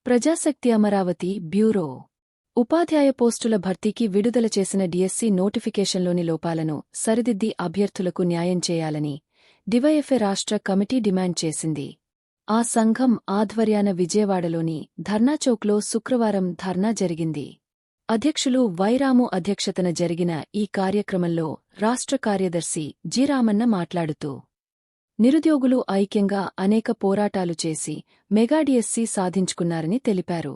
Prajasakti Amaravati bureau ఉపాధ్యాయ పోస్టుల భర్తీకి విడుదల చేసిన డిఎస్సి నోటిఫికేషన్లోని లోపాలను సరిదిద్ది అభ్యర్థులకు న్యాయం చేయాలని డివైఎఫ్ఐ రాష్ట్ర కమిటీ డిమాండ్ చేసింది. ఆ సంఘం ఆధ్వర్యాన విజయవాడలోని ధర్నాచౌక్లో శుక్రవారం ధర్నా జరిగింది. అధ్యక్షులు వైరాము అధ్యక్షతన జరిగిన ఈ కార్యక్రమంలో రాష్ట్ర కార్యదర్శి జి. రామన్న మాట్లాడుతూ నిరుద్యోగులు ఐక్యంగా అనేక పోరాటాలు చేసి మెగా డిఎస్సి సాధించుకున్నారని తెలిపారు.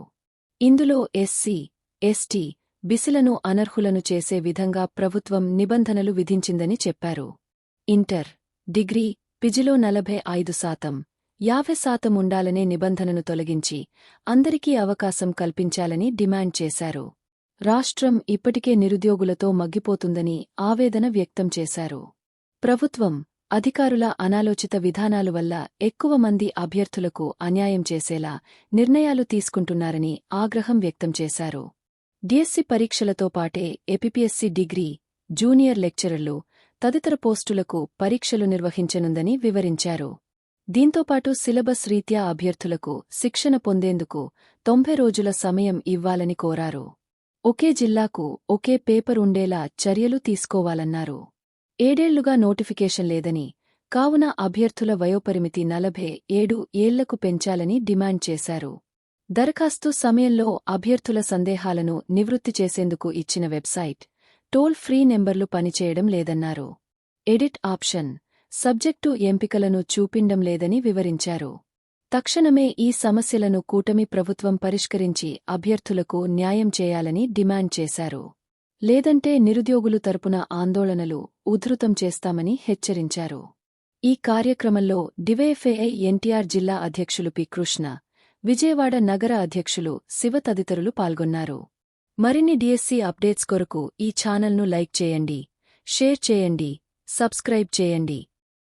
ఇందులో ఎస్సీ, ఎస్టీ, బీసీలను అనర్హులను చేసే విధంగా ప్రభుత్వం నిబంధనలు విధించిందని చెప్పారు. ఇంటర్, డిగ్రీ, పిజిలో 45%, 50% ఉండాలనే నిబంధనను తొలగించి అందరికీ అవకాశం కల్పించాలని డిమాండ్ చేశారు. రాష్ట్రం ఇప్పటికే నిరుద్యోగులతో మగ్గిపోతుందని ఆవేదన వ్యక్తం చేశారు. ప్రభుత్వం, అధికారుల అనాలోచిత విధానాలు వల్ల ఎక్కువ మంది అభ్యర్థులకు అన్యాయం చేసేలా నిర్ణయాలు తీసుకుంటున్నారని ఆగ్రహం వ్యక్తం చేశారు. డిఎస్సి పరీక్షలతో పాటే ఏపీపీఎస్సీ డిగ్రీ, జూనియర్ లెక్చరర్లు తదితర పోస్టులకు పరీక్షలు నిర్వహించనుందని వివరించారు. దీంతోపాటు సిలబస్ రీత్యా అభ్యర్థులకు శిక్షణ పొందేందుకు 90 రోజుల సమయం ఇవ్వాలని కోరారు. ఒకే జిల్లాకు ఒకే పేపర్ ఉండేలా చర్యలు తీసుకోవాలన్నారు. 7 ఏళ్లుగా నోటిఫికేషన్ లేదని, కావున అభ్యర్థుల వయోపరిమితి 47 ఏళ్లకు పెంచాలని డిమాండ్ చేశారు. దరఖాస్తు సమయంలో అభ్యర్థుల సందేహాలను నివృత్తి చేసేందుకు ఇచ్చిన వెబ్సైట్, టోల్ ఫ్రీ నెంబర్లు పనిచేయడం లేదన్నారు. ఎడిట్ ఆప్షన్, సబ్జెక్టు ఎంపికలను చూపిండం లేదని వివరించారు. తక్షణమే ఈ సమస్యలను కూటమి ప్రభుత్వం పరిష్కరించి అభ్యర్థులకు న్యాయం చేయాలని డిమాండ్ చేశారు. లేదంటే నిరుద్యోగులు తరపున ఆందోళనలు ఉధృతం చేస్తామని హెచ్చరించారు. ఈ కార్యక్రమంలో డివైఎఫ్ఐ ఎన్టీఆర్ జిల్లా అధ్యక్షులు పి. కృష్ణ, విజయవాడ నగర అధ్యక్షులు శివ తదితరులు పాల్గొన్నారు. మరిన్ని డిఎస్సి అప్డేట్స్ కొరకు ఈ ఛానల్ను లైక్ చేయండి, షేర్ చేయండి, సబ్స్క్రైబ్ చేయండి.